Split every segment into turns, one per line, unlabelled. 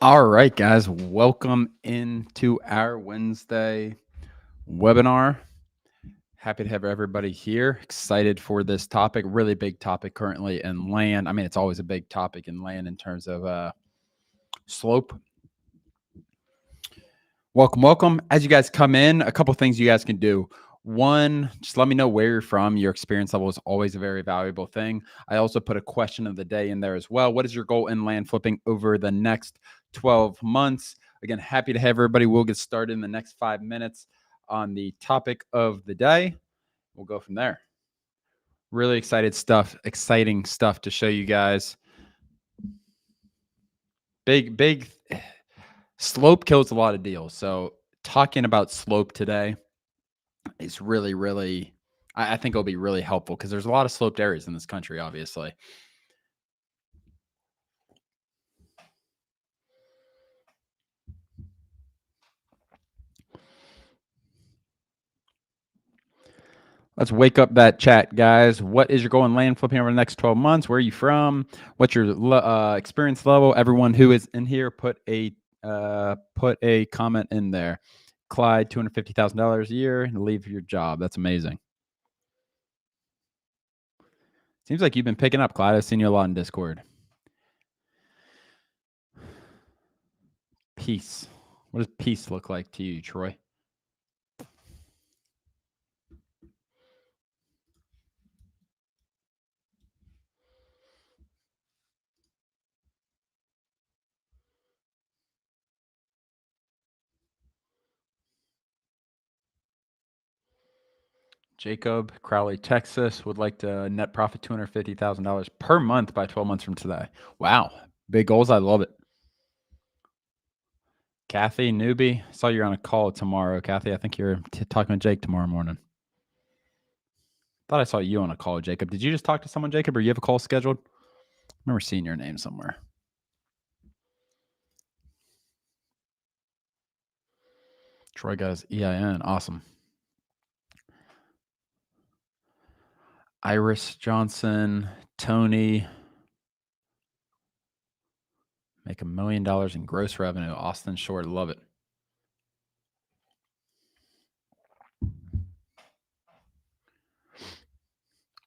All right, guys, welcome into our Wednesday webinar. Happy to have everybody here. Excited for this topic. Really big topic currently in land. I mean, it's always a big topic in land in terms of slope. Welcome. As you guys come in, a couple things you guys can do. One, just let me know where you're from. Your experience level is always a very valuable thing. I also put a question of the day in there as well. What is your goal in land flipping over the next 12 months? Again, happy to have everybody. We'll get started in the next 5 minutes on the topic of the day. We'll go from there. Really exciting stuff to show you guys. Big slope kills a lot of deals. So talking about slope today is really, I think it'll be really helpful because there's a lot of sloped areas in this country, obviously. Let's wake up that chat, guys. What is your goal in land flipping over the next 12 months? Where are you from? What's your experience level? Everyone who is in here, put a comment in there. Clyde, $250,000 a year and leave your job. That's amazing. Seems like you've been picking up, Clyde. I've seen you a lot in Discord. Peace. What does peace look like to you, Troy? Jacob, Crowley, Texas, would like to net profit $250,000 per month by 12 months from today. Wow. Big goals. I love it. Kathy, newbie, saw you're on a call tomorrow. Kathy, I think you're talking to Jake tomorrow morning. Thought I saw you on a call, Jacob. Did you just talk to someone, Jacob, or you have a call scheduled? I remember seeing your name somewhere. Troy got his EIN. Awesome. Iris Johnson, Tony. Make $1 million in gross revenue. Austin Short, love it.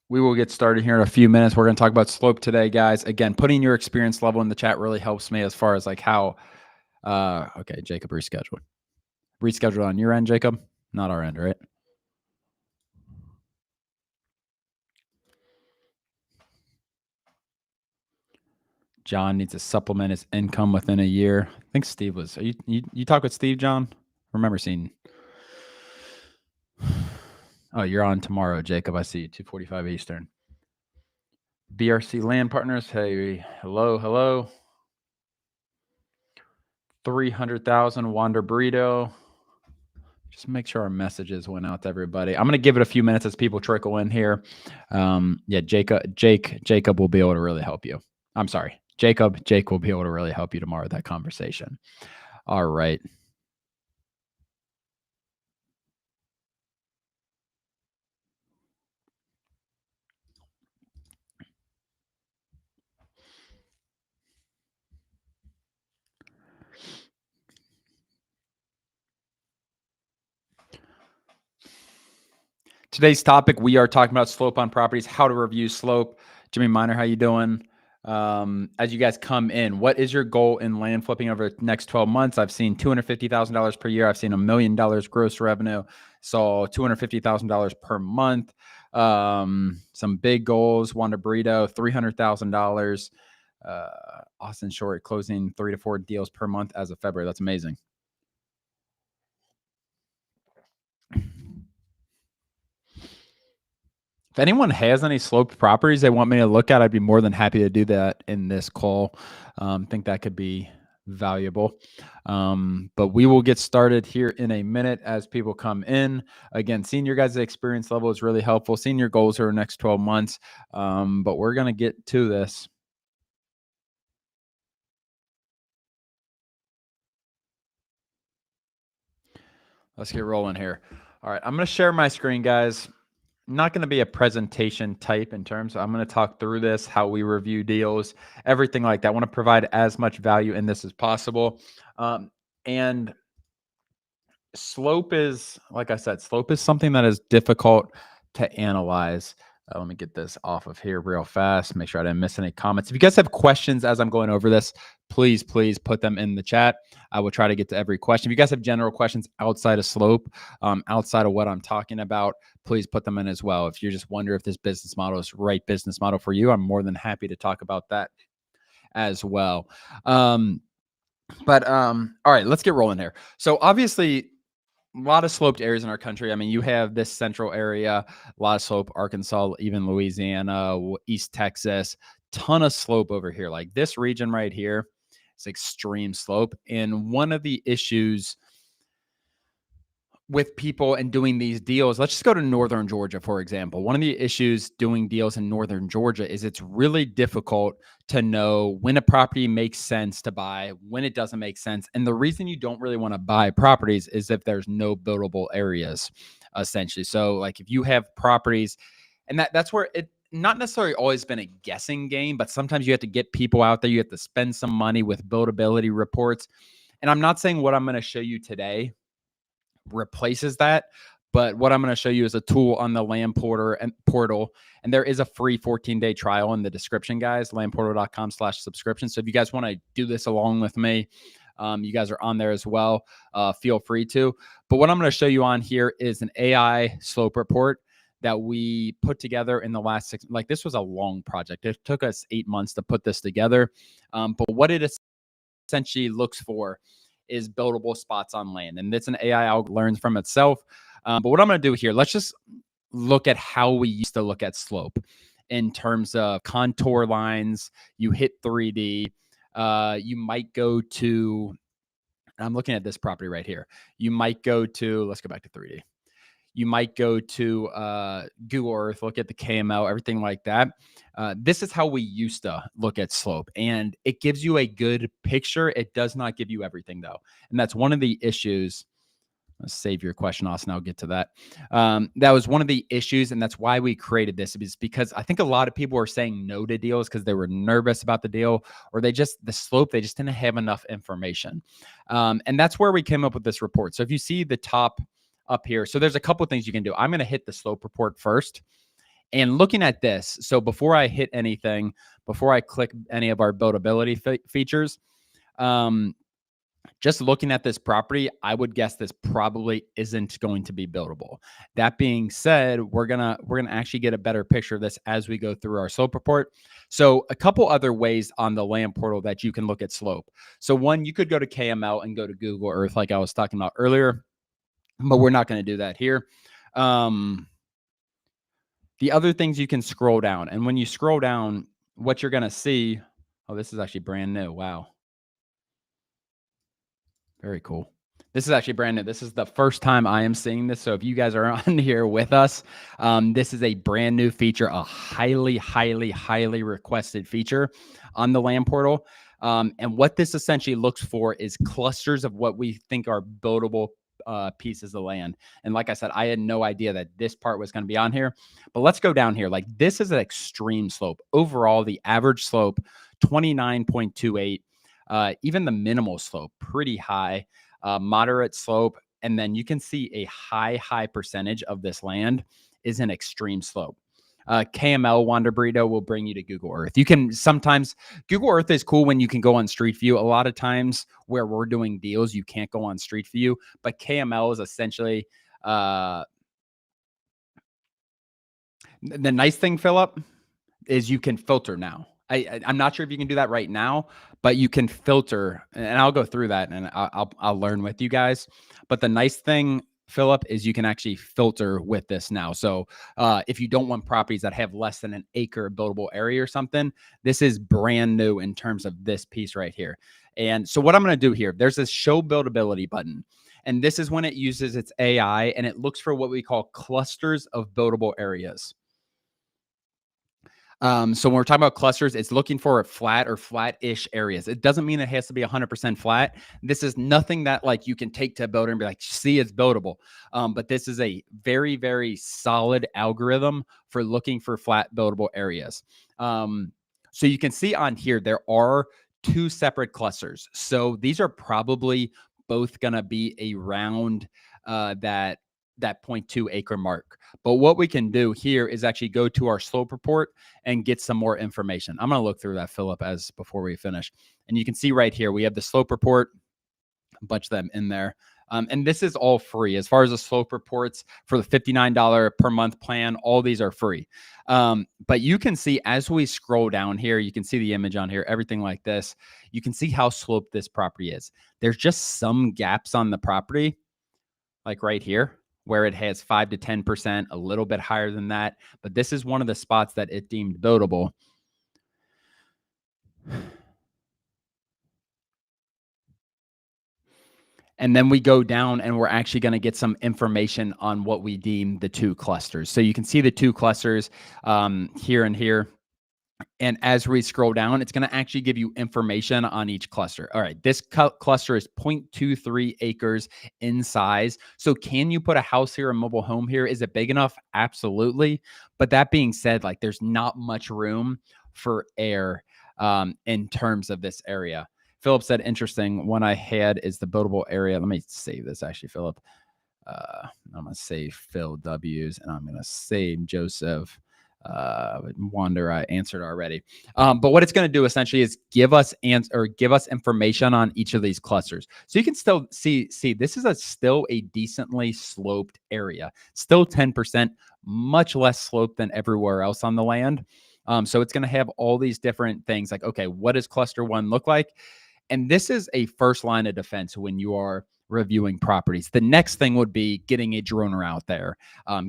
We will get started here in a few minutes. We're going to talk about slope today, guys. Again, putting your experience level in the chat really helps me as far as like how, okay, Jacob rescheduled. Rescheduled on your end, Jacob? Not our end, right? John needs to supplement his income within a year. I think Steve was, you talk with Steve, John? I remember seeing, oh, you're on tomorrow, Jacob. I see you, 2:45 Eastern. BRC Land Partners, hey, hello. 300,000 Wander Burrito. Just make sure our messages went out to everybody. I'm going to give it a few minutes as people trickle in here. Yeah, Jacob will be able to really help you. I'm sorry, Jake will be able to really help you tomorrow with that conversation. All right. Today's topic, we are talking about slope on properties, how to review slope. Jimmy Miner, how you doing? As you guys come in, what is your goal in land flipping over the next 12 months? I've seen $250,000 per year. I've seen $1 million gross revenue. So $250,000 per month. Some big goals. Wanda Burrito, $300,000. Austin Short closing 3 to 4 deals per month as of February. That's amazing. If anyone has any sloped properties they want me to look at, I'd be more than happy to do that in this call. Think that could be valuable. But we will get started here in a minute as people come in. Again, seeing your guys' experience level is really helpful. Seeing your goals over the next 12 months. But we're going to get to this. Let's get rolling here. All right, I'm going to share my screen, guys. not going to be a presentation type in terms. I'm going to talk through this, how we review deals, everything like that. I want to provide as much value in this as possible. And slope is, like I said, slope is something that is difficult to analyze. Let me get this off of here real fast. Make sure I didn't miss any comments. If you guys have questions as I'm going over this, please put them in the chat. I will try to get to every question. If you guys have general questions outside of slope, outside of what I'm talking about, please put them in as well. If you just wonder if this business model is the right business model for you, I'm more than happy to talk about that as well. All right, let's get rolling here. So obviously, a lot of sloped areas in our country. I mean, you have this central area, a lot of slope, Arkansas, even Louisiana, East Texas, ton of slope over here. Like this region right here, it's extreme slope. And one of the issues with people and doing these deals, let's just go to northern Georgia, for example. One of the issues doing deals in northern Georgia is it's really difficult to know when a property makes sense to buy, when it doesn't make sense. And the reason you don't really want to buy properties is if there's no buildable areas, essentially. So like if you have properties, and that's where it not necessarily always been a guessing game, but sometimes you have to get people out there. You have to spend some money with buildability reports. And I'm not saying what I'm going to show you today replaces that. But what I'm going to show you is a tool on the land portal. And there is a free 14-day trial in the description, guys, landportal.com/subscription. So if you guys want to do this along with me, you guys are on there as well. Feel free to. But what I'm going to show you on here is an AI slope report that we put together in the last this was a long project. It took us 8 months to put this together. But what it essentially looks for is buildable spots on land. And it's an AI algorithm learns from itself. But what I'm going to do here, let's just look at how we used to look at slope in terms of contour lines. You hit 3D. You might go to, I'm looking at this property right here. You might go to, let's go back to 3D. You might go to Google Earth, look at the KML, everything like that. This is how we used to look at slope, and it gives you a good picture. It does not give you everything, though. And that's one of the issues. Let's save your question, Austin. I'll get to that. That was one of the issues, and that's why we created this. Is because I think a lot of people were saying no to deals because they were nervous about the deal, or the slope, they just didn't have enough information. And that's where we came up with this report. So if you see the top up here, so there's a couple of things you can do. I'm going to hit the slope report first. And looking at this, so before I hit anything, before I click any of our buildability features, just looking at this property, I would guess this probably isn't going to be buildable. That being said, we're gonna actually get a better picture of this as we go through our slope report. So a couple other ways on the land portal that you can look at slope. So one, you could go to KML and go to Google Earth like I was talking about earlier, but we're not going to do that here. The other things, you can scroll down. And when you scroll down, what you're going to see, oh, this is actually brand new. Wow. Very cool. This is actually brand new. This is the first time I am seeing this. So if you guys are on here with us, this is a brand new feature, a highly, highly, highly requested feature on the land portal. And what this essentially looks for is clusters of what we think are buildable pieces of land. And like I said, I had no idea that this part was going to be on here, but let's go down here. Like this is an extreme slope. Overall, the average slope, 29.28. Even the minimal slope, pretty high, moderate slope. And then you can see a high percentage of this land is an extreme slope. KML Wander Burrito will bring you to Google Earth. You can sometimes, Google Earth is cool when you can go on Street View. A lot of times where we're doing deals, you can't go on Street View, but KML is essentially, the nice thing, Philip, is you can filter now. I'm not sure if you can do that right now, but you can filter, and I'll go through that and I'll learn with you guys. But the nice thing, Philip, is you can actually filter with this now. So if you don't want properties that have less than an acre buildable area or something, this is brand new in terms of this piece right here. And so what I'm going to do here, there's this show buildability button. And this is when it uses its AI and it looks for what we call clusters of buildable areas. So when we're talking about clusters, it's looking for a flat or flat-ish areas. It doesn't mean it has to be 100% flat. This is nothing that like you can take to a builder and be like, see, it's buildable. But this is a very, very solid algorithm for looking for flat buildable areas. So you can see on here, there are two separate clusters. So these are probably both going to be around that 0.2 acre mark. But what we can do here is actually go to our slope report and get some more information. I'm going to look through that, Philip, as before we finish. And you can see right here, we have the slope report, a bunch of them in there. And this is all free. As far as the slope reports for the $59 per month plan, all these are free. But you can see as we scroll down here, you can see the image on here, everything like this. You can see how sloped this property is. There's just some gaps on the property, like right here, where it has 5 to 10%, a little bit higher than that. But this is one of the spots that it deemed buildable. And then we go down and we're actually going to get some information on what we deem the two clusters. So you can see the two clusters here and here. And as we scroll down, it's going to actually give you information on each cluster. All right, this cluster is 0.23 acres in size. So can you put a house here, a mobile home here? Is it big enough? Absolutely. But that being said, like there's not much room for air in terms of this area. Philip said, interesting. One I had is the buildable area. Let me save this actually, Philip. I'm going to save Phil W's and I'm going to save Joseph. Wonder I answered already. But what it's going to do essentially is give us information on each of these clusters. So you can still see this is still a decently sloped area, still 10%, much less slope than everywhere else on the land. So it's going to have all these different things like, okay, what does cluster one look like? And this is a first line of defense when you are reviewing properties. The next thing would be getting a droner out there,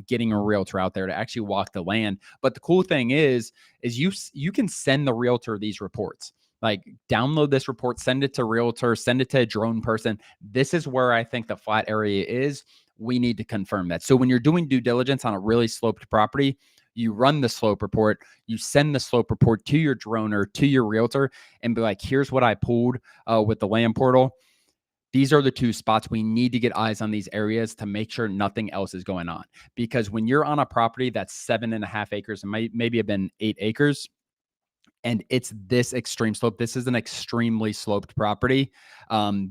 getting a realtor out there to actually walk the land. But the cool thing is you can send the realtor these reports. Like download this report, send it to realtor, send it to a drone person. This is where I think the flat area is. We need to confirm that. So when you're doing due diligence on a really sloped property, you run the slope report, you send the slope report to your droner, to your realtor, and be like, here's what I pulled with the land portal. These are the two spots. We need to get eyes on these areas to make sure nothing else is going on. Because when you're on a property that's 7.5 acres, and maybe have been 8 acres, and it's this extreme slope, this is an extremely sloped property.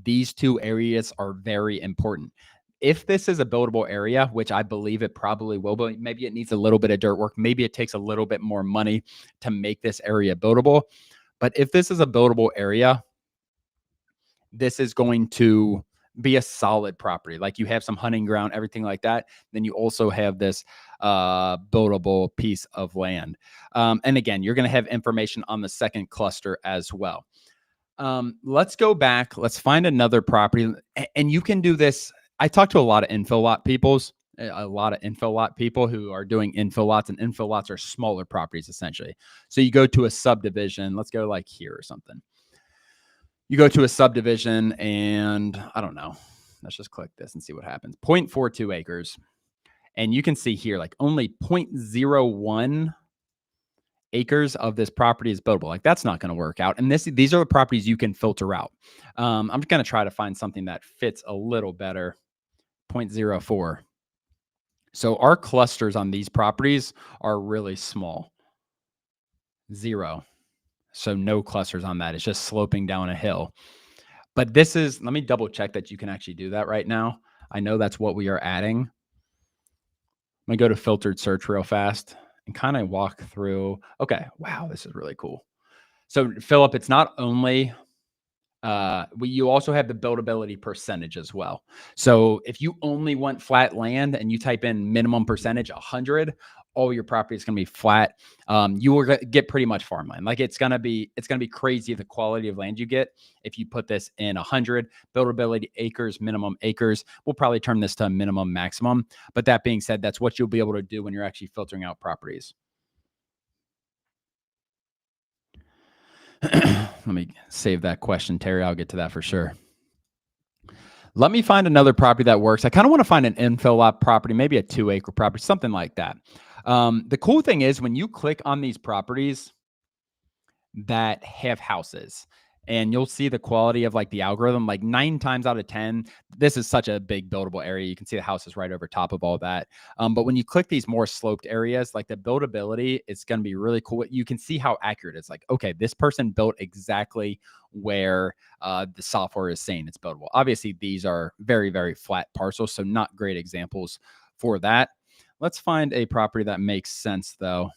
These two areas are very important. If this is a buildable area, which I believe it probably will, but maybe it needs a little bit of dirt work. Maybe it takes a little bit more money to make this area buildable. But if this is a buildable area, this is going to be a solid property. Like you have some hunting ground, everything like that. Then you also have this buildable piece of land. And again, you're going to have information on the second cluster as well. Let's go back. Let's find another property. And you can do this. I talk to a lot of infill lot people who are doing infill lots, and infill lots are smaller properties essentially. So you go to a subdivision. Let's go like here or something. You go to a subdivision and I don't know, let's just click this and see what happens. 0.42 acres. And you can see here, like only 0.01 acres of this property is buildable. Like that's not going to work out. And these are the properties you can filter out. I'm going to try to find something that fits a little better. 0.04. So our clusters on these properties are really small. 0. So no clusters on that. It's just sloping down a hill. But this is, let me double check that you can actually do that right now. I know that's what we are adding. Let me go to filtered search real fast and kind of walk through. Okay. Wow. This is really cool. So Philip, it's not only, you also have the buildability percentage as well. So if you only want flat land and you type in minimum percentage 100, all your property is going to be flat. You will get pretty much farmland. Like it's going to be crazy the quality of land you get if you put this in 100 buildability acres, minimum acres. We'll probably turn this to a minimum maximum. But that being said, that's what you'll be able to do when you're actually filtering out properties. Let me save that question, Terry. I'll get to that for sure. Let me find another property that works. I kind of want to find an infill lot property, maybe a 2-acre property, something like that. The cool thing is when you click on these properties that have houses, and you'll see the quality of like the algorithm, like 9 times out of 10, this is such a big buildable area. You can see the house is right over top of all that. But when you click these more sloped areas, like the buildability, it's going to be really cool. You can see how accurate it's like, okay, this person built exactly where the software is saying it's buildable. Obviously, these are very, very flat parcels, so not great examples for that. Let's find a property that makes sense though.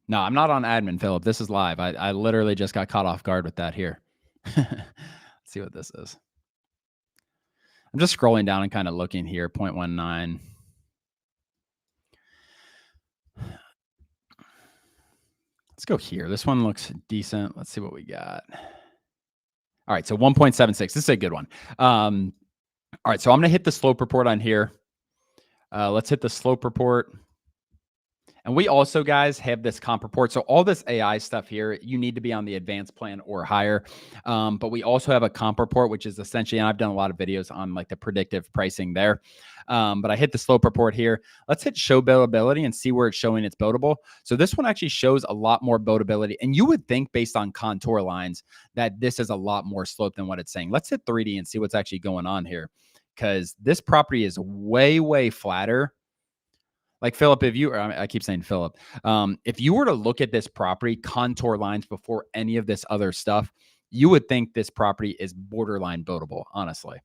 No, I'm not on admin, Philip. This is live. I literally just got caught off guard with that here. Let's see what this is. I'm just scrolling down and kind of looking here, 0.19. Let's go here. This one looks decent. Let's see what we got. All right, so 1.76. This is a good one. All right, so I'm going to hit the slope report on here. Let's hit the slope report. And we also, guys, have this comp report. So all this AI stuff here, you need to be on the advanced plan or higher. But we also have a comp report, which is essentially, and I've done a lot of videos on like the predictive pricing there. But I hit the slope report here. Let's hit show buildability and see where it's showing it's buildable. So this one actually shows a lot more buildability. And you would think based on contour lines that this is a lot more slope than what it's saying. Let's hit 3D and see what's actually going on here. Because this property is way, way flatter. Like Philip, I keep saying Philip, if you were to look at this property, contour lines before any of this other stuff, you would think this property is borderline buildable, honestly.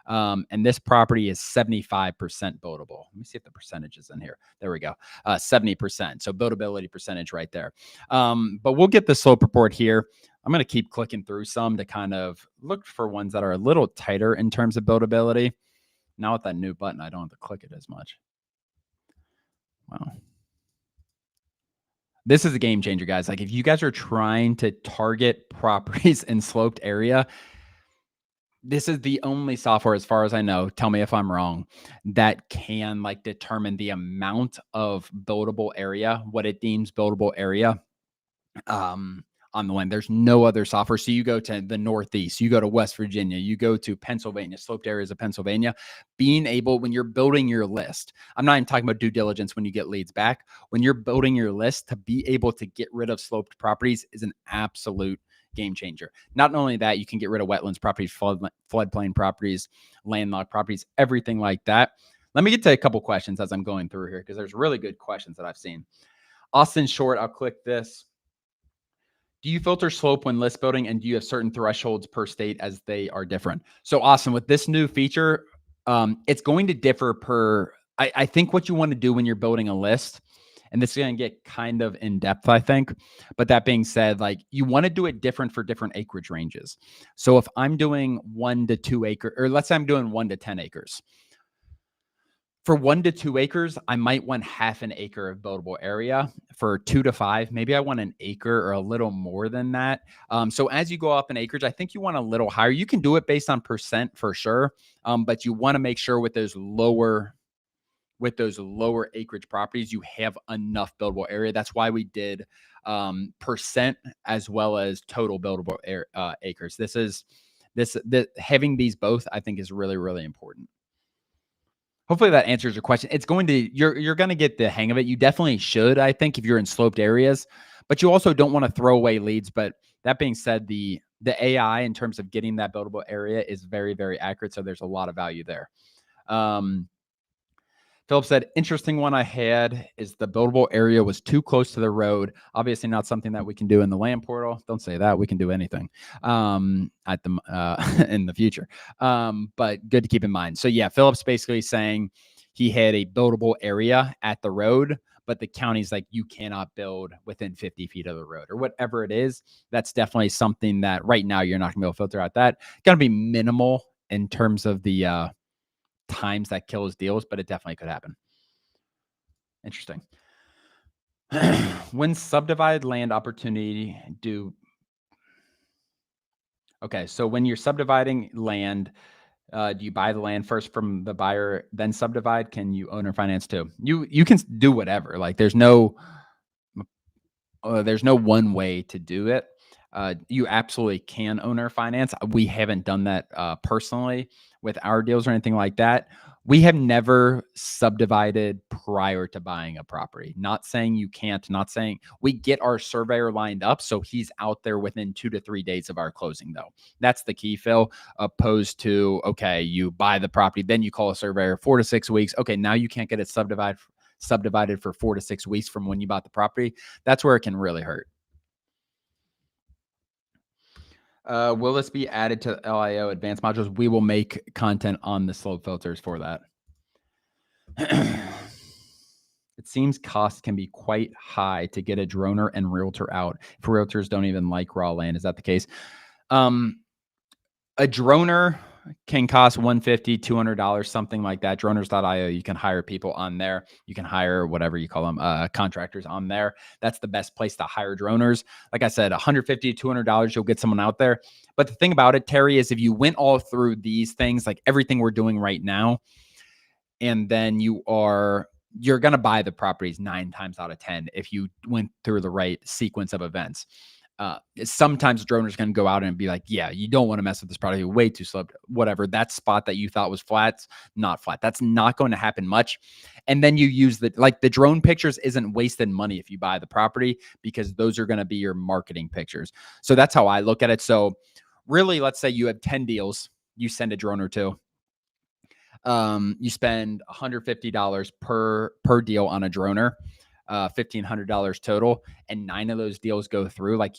And this property is 75% buildable. Let me see if the percentage is in here. There we go. 70%. So buildability percentage right there. But we'll get the slope report here. I'm going to keep clicking through some to kind of look for ones that are a little tighter in terms of buildability. Now with that new button, I don't have to click it as much. Wow. This is a game changer, guys. Like if you guys are trying to target properties in sloped area, this is the only software, as far as I know, tell me if I'm wrong, that can like determine the amount of buildable area, what it deems buildable area. On the land. There's no other software. So you go to the Northeast, you go to West Virginia, you go to Pennsylvania, sloped areas of Pennsylvania, being able, when you're building your list, I'm not even talking about due diligence when you get leads back, when you're building your list, to be able to get rid of sloped properties is an absolute game changer. Not only that, you can get rid of wetlands properties, floodplain properties, landlocked properties, everything like that. Let me get to a couple questions as I'm going through here, because there's really good questions that I've seen. Austin Short, I'll click this. Do you filter slope when list building, and do you have certain thresholds per state as they are different? So Austin, with this new feature, it's going to differ per, I think what you want to do when you're building a list, and this is going to get kind of in depth, I think. But that being said, like you want to do it different for different acreage ranges. So if I'm doing 1 to 2 acre, or let's say I'm doing 1 to 10 acres. For 1 to 2 acres, I might want half an acre of buildable area. For 2 to 5, maybe I want an acre or a little more than that. So as you go up in acreage, I think you want a little higher. You can do it based on percent for sure, but you want to make sure with those lower acreage properties, you have enough buildable area. That's why we did percent as well as total buildable acres. Having these both, I think, is really, really important. Hopefully that answers your question. It's going to, you're going to get the hang of it. You definitely should, I think, if you're in sloped areas, but you also don't want to throw away leads. But that being said, the AI in terms of getting that buildable area is very, very accurate. So there's a lot of value there. Philip said, interesting one I had is the buildable area was too close to the road. Obviously not something that we can do in the land portal. Don't say that. We can do anything in the future. But good to keep in mind. So yeah, Philip's basically saying he had a buildable area at the road, but the county's like, you cannot build within 50 feet of the road or whatever it is. That's definitely something that right now you're not gonna be able to filter out. That going to be minimal in terms of the times that kills deals, but it definitely could happen. Interesting. When subdivided land opportunity okay, so when you're subdividing land, do you buy the land first from the buyer, then subdivide? Can you own or finance too? You can do whatever. Like there's no one way to do it. You absolutely can owner finance. We haven't done that personally with our deals or anything like that. We have never subdivided prior to buying a property. Not saying you can't, not saying we get our surveyor lined up. So he's out there within 2 to 3 days of our closing, though. That's the key, Phil, opposed to, okay, you buy the property, then you call a surveyor 4 to 6 weeks. Okay, now you can't get it subdivided for 4 to 6 weeks from when you bought the property. That's where it can really hurt. Will this be added to LIO advanced modules? We will make content on the slope filters for that. It seems costs can be quite high to get a droner and realtor out if realtors don't even like raw land. Is that the case? A droner can cost $150, $200, something like that. Droners.io, you can hire people on there. You can hire whatever you call them, contractors on there. That's the best place to hire droners. Like I said, $150, $200, you'll get someone out there. But the thing about it, Terry, is if you went all through these things, like everything we're doing right now, and then you're going to buy the properties 9 times out of 10 if you went through the right sequence of events. Sometimes droners going to go out and be like, yeah, you don't want to mess with this property, way too slow, whatever. That spot that you thought was flat, not flat. That's not going to happen much. And then you use the drone pictures isn't wasted money if you buy the property, because those are going to be your marketing pictures. So that's how I look at it. So really, let's say you have 10 deals, you send a drone or two. You spend $150 per deal on a droner, $1,500 total, and 9 of those deals go through. Like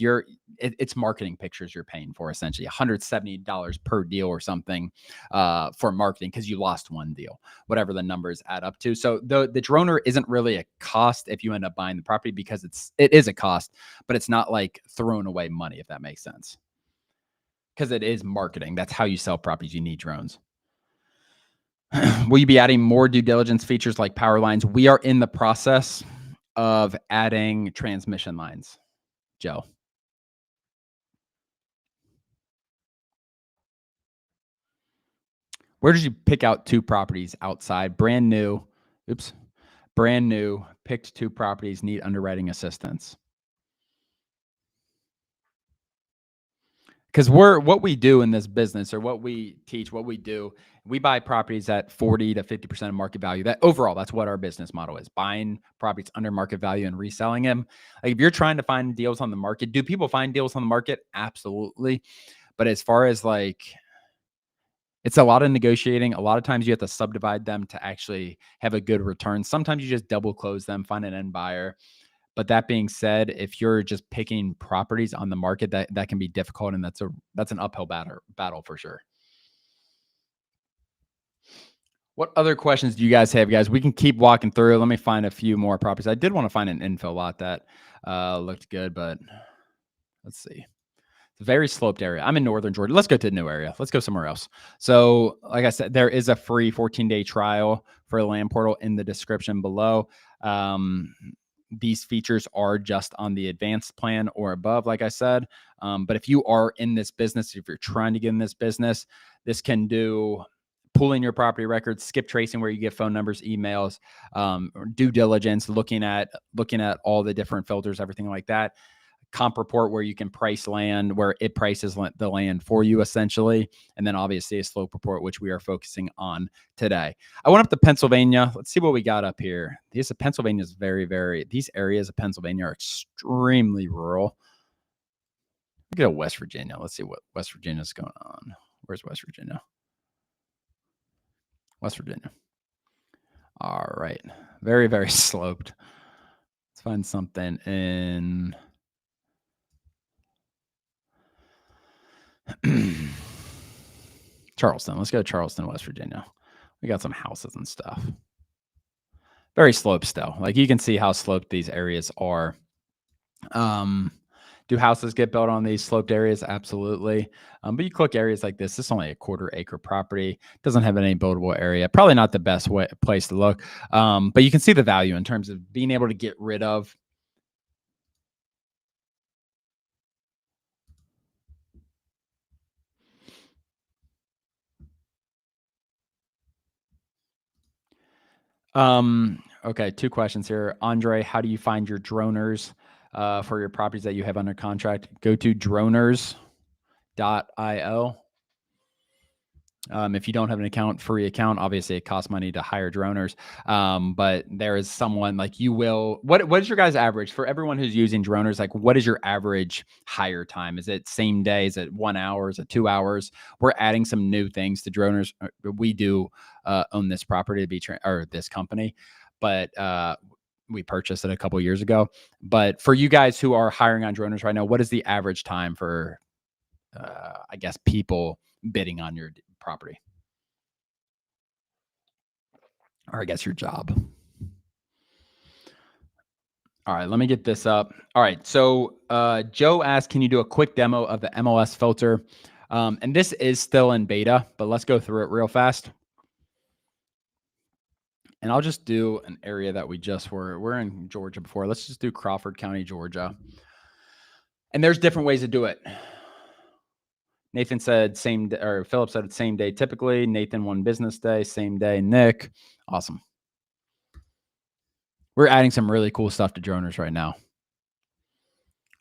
it's marketing pictures you're paying for, essentially $170 per deal or something for marketing, because you lost one deal, whatever the numbers add up to. So the droner isn't really a cost if you end up buying the property, because it is a cost, but it's not like throwing away money, if that makes sense, because it is marketing. That's how you sell properties. You need drones. Will you be adding more due diligence features like power lines? We are in the process of adding transmission lines, Joe. Where did you pick out 2 properties outside? Brand new, picked 2 properties, need underwriting assistance. Because what we do in this business, or what we teach, what we do, we buy properties at 40 to 50% of market value. That overall, that's what our business model is: buying properties under market value and reselling them. Like if you're trying to find deals on the market, do people find deals on the market? Absolutely. But as far as it's a lot of negotiating. A lot of times you have to subdivide them to actually have a good return. Sometimes you just double close them, find an end buyer. But that being said, if you're just picking properties on the market, that can be difficult, and that's an uphill battle for sure. What other questions do you guys have, guys? We can keep walking through. Let me find a few more properties. I did want to find an infill lot that looked good, but let's see. It's a very sloped area. I'm in northern Georgia. Let's go to a new area. Let's go somewhere else. So, like I said, there is a free 14-day trial for the land portal in the description below. These features are just on the advanced plan or above, like I said. But if you are in this business, if you're trying to get in this business, this can do pulling your property records, skip tracing where you get phone numbers, emails, due diligence, looking at all the different filters, everything like that. Comp report where you can price land, where it prices the land for you, essentially. And then obviously a slope report, which we are focusing on today. I went up to Pennsylvania. Let's see what we got up here. Pennsylvania is these areas of Pennsylvania are extremely rural. Look at West Virginia. Let's see what West Virginia is going on. Where's West Virginia? West Virginia. All right. Very, very sloped. Let's find something in Charleston. Let's go to Charleston, West Virginia. We got some houses and stuff. Very sloped still. Like you can see how sloped these areas are. Do houses get built on these sloped areas? Absolutely. But you click areas like this is only a 1/4 acre property. Doesn't have any buildable area. Probably not the best place to look. But you can see the value in terms of being able to get rid of okay, 2 questions here. Andre, how do you find your droners? for your properties that you have under contract, go to droners.io. If you don't have an free account, obviously it costs money to hire droners. But there is someone like you will. What is your guys' average for everyone who's using droners? Like, what is your average hire time? Is it same day? Is it 1 hour? Is it 2 hours? We're adding some new things to droners. We do own this property to be or this company, but we purchased it a couple years ago. But for you guys who are hiring on droners right now, what is the average time for, I guess, people bidding on your property? Or I guess your job. All right, let me get this up. All right, so Joe asked, can you do a quick demo of the MLS filter? And this is still in beta, but let's go through it real fast. And I'll just do an area that we're in Georgia before. Let's just do Crawford County, Georgia. And there's different ways to do it. Nathan said same day, or Philip said same day typically. Nathan 1 business day, same day. Nick, awesome. We're adding some really cool stuff to droners right now.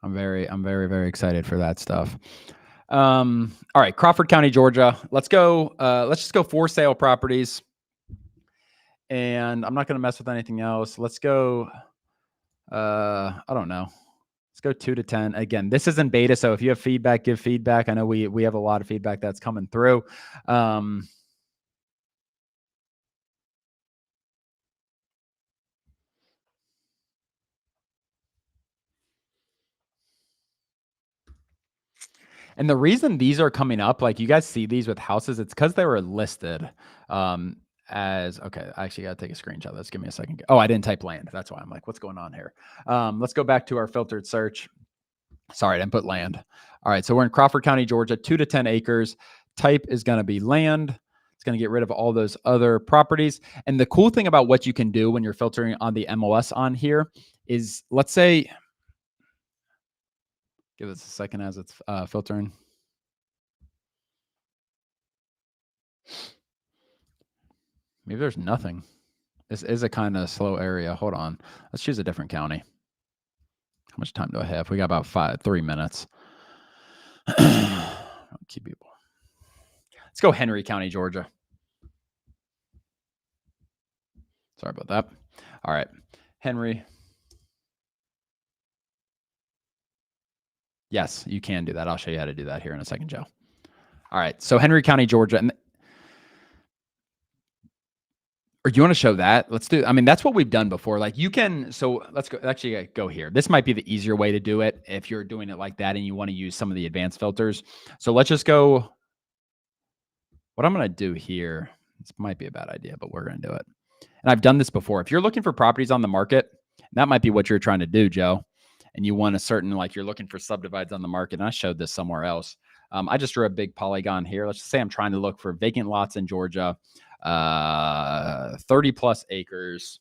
I'm very, very excited for that stuff. All right, Crawford County, Georgia. Let's go. Let's just go for sale properties. And I'm not going to mess with anything else. Let's go. I don't know. Let's go 2 to 10. Again, this isn't beta, so if you have feedback, give feedback. I know we have a lot of feedback that's coming through. And the reason these are coming up, like you guys see these with houses, it's because they were listed as, okay, I actually got to take a screenshot. Let's give me a second. Oh, I didn't type land. That's why I'm like, what's going on here? Let's go back to our filtered search. Sorry, I didn't put land. All right, so we're in Crawford County, Georgia, 2 to 10 acres. Type is going to be land. It's going to get rid of all those other properties. And the cool thing about what you can do when you're filtering on the MLS on here is, let's say, give this a second as it's filtering. Maybe there's nothing. This is a kind of slow area. Hold on. Let's choose a different county. How much time do I have? We got about 3 minutes. Keep people. Let's go Henry County, Georgia. Sorry about that. All right. Henry. Yes, you can do that. I'll show you how to do that here in a second, Joe. All right. So Henry County, Georgia. Or do you want to show that? Let's do, I mean, that's what we've done before. Like you can, so let's go, actually go here. This might be the easier way to do it if you're doing it like that and you want to use some of the advanced filters. So let's just go, what I'm going to do here, this might be a bad idea, but we're going to do it. And I've done this before. If you're looking for properties on the market, that might be what you're trying to do, Joe. And you want a certain, like you're looking for subdivides on the market. And I showed this somewhere else. I just drew a big polygon here. Let's just say I'm trying to look for vacant lots in Georgia, 30 plus acres.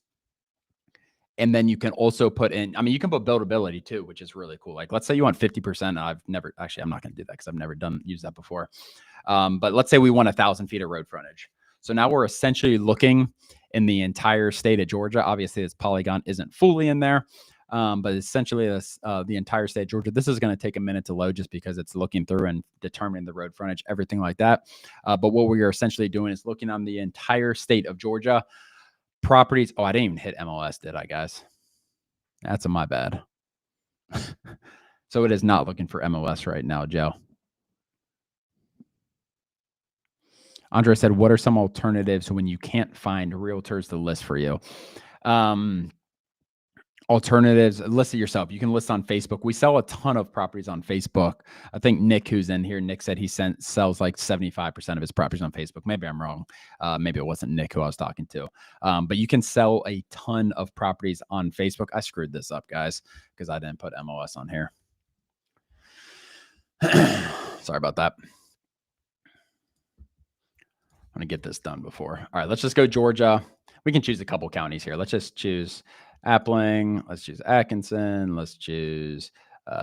And then you can also put in, I mean, you can put buildability too, which is really cool. Like, let's say you want 50%. I'm not going to do that because I've never used that before. But let's say we want 1,000 feet of road frontage. So now we're essentially looking in the entire state of Georgia. Obviously, this polygon isn't fully in there. But essentially, the entire state of Georgia. This is going to take a minute to load just because it's looking through and determining the road frontage, everything like that. But what we are essentially doing is looking on the entire state of Georgia properties. Oh, I didn't even hit MLS, did I, guys? That's my bad. So it is not looking for MLS right now, Joe. Andre said, what are some alternatives when you can't find realtors to list for you? Alternatives, list it yourself. You can list on Facebook. We sell a ton of properties on Facebook. I think Nick, who's in here, Nick said he sells like 75% of his properties on Facebook. Maybe I'm wrong. Maybe it wasn't Nick who I was talking to. But you can sell a ton of properties on Facebook. I screwed this up, guys, because I didn't put MLS on here. Sorry about that. I'm going to get this done before. All right, let's just go Georgia. We can choose a couple counties here. Let's just choose Appling. Let's choose Atkinson. Let's choose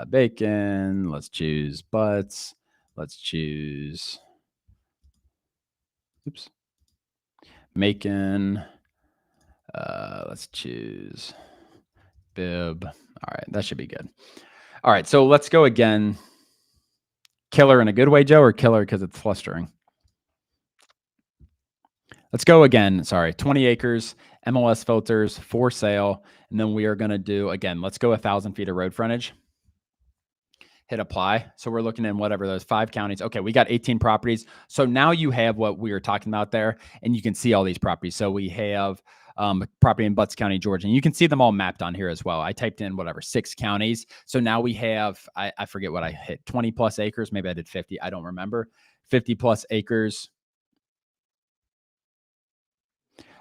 Bacon. Let's choose Butts. Let's choose, Macon. Let's choose Bibb. All right, that should be good. All right, so let's go again. Killer in a good way, Joe, or killer because it's flustering? Let's go again. Sorry, 20 acres, MLS filters, for sale. And then we are going to do, again, let's go 1,000 feet of road frontage. Hit apply. So we're looking in whatever those 5 counties. Okay, we got 18 properties. So now you have what we were talking about there, and you can see all these properties. So we have property in Butts County, Georgia, and you can see them all mapped on here as well. I typed in whatever 6 counties. So now we have, I forget what I hit, 20 plus acres. Maybe I did 50. I don't remember. 50 plus acres.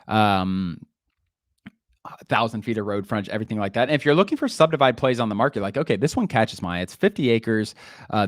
1,000 feet of road frontage, everything like that. And if you're looking for subdivide plays on the market, like, okay, this one catches my eye. It's 50 acres.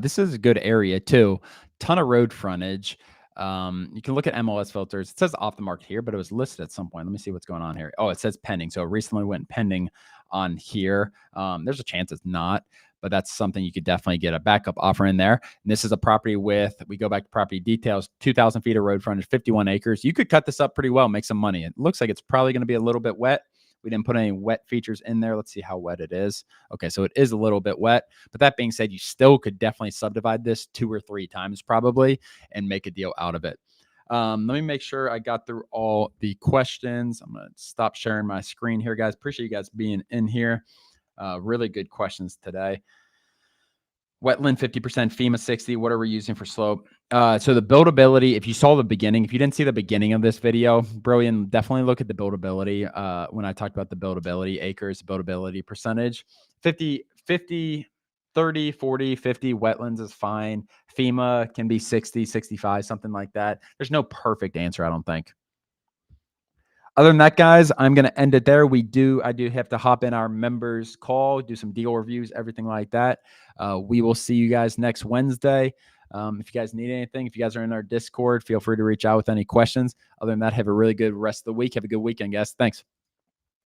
This is a good area too. Ton of road frontage. You can look at MLS filters. It says off the market here, but it was listed at some point. Let me see what's going on here. Oh, it says pending. So it recently went pending on here. There's a chance it's not, but that's something you could definitely get a backup offer in there. And this is a property with, we go back to property details, 2,000 feet of road frontage, 51 acres. You could cut this up pretty well, make some money. It looks like it's probably going to be a little bit wet. We didn't put any wet features in there. Let's see how wet it is. Okay, so it is a little bit wet. But that being said, you still could definitely subdivide this 2 or 3 times probably and make a deal out of it. Let me make sure I got through all the questions. I'm going to stop sharing my screen here, guys. Appreciate you guys being in here. Really good questions today. Wetland 50%, FEMA 60. What are we using for slope? So the buildability, if you saw the beginning, if you didn't see the beginning of this video, brilliant, definitely look at the buildability. When I talked about the buildability acres, buildability percentage, 50, 30, 40, 50 wetlands is fine. FEMA can be 60, 65, something like that. There's no perfect answer, I don't think. Other than that, guys, I'm going to end it there. I do have to hop in our members call, do some deal reviews, everything like that. We will see you guys next Wednesday. If you guys need anything, if you guys are in our Discord, feel free to reach out with any questions. Other than that, have a really good rest of the week. Have a good weekend, guys. Thanks.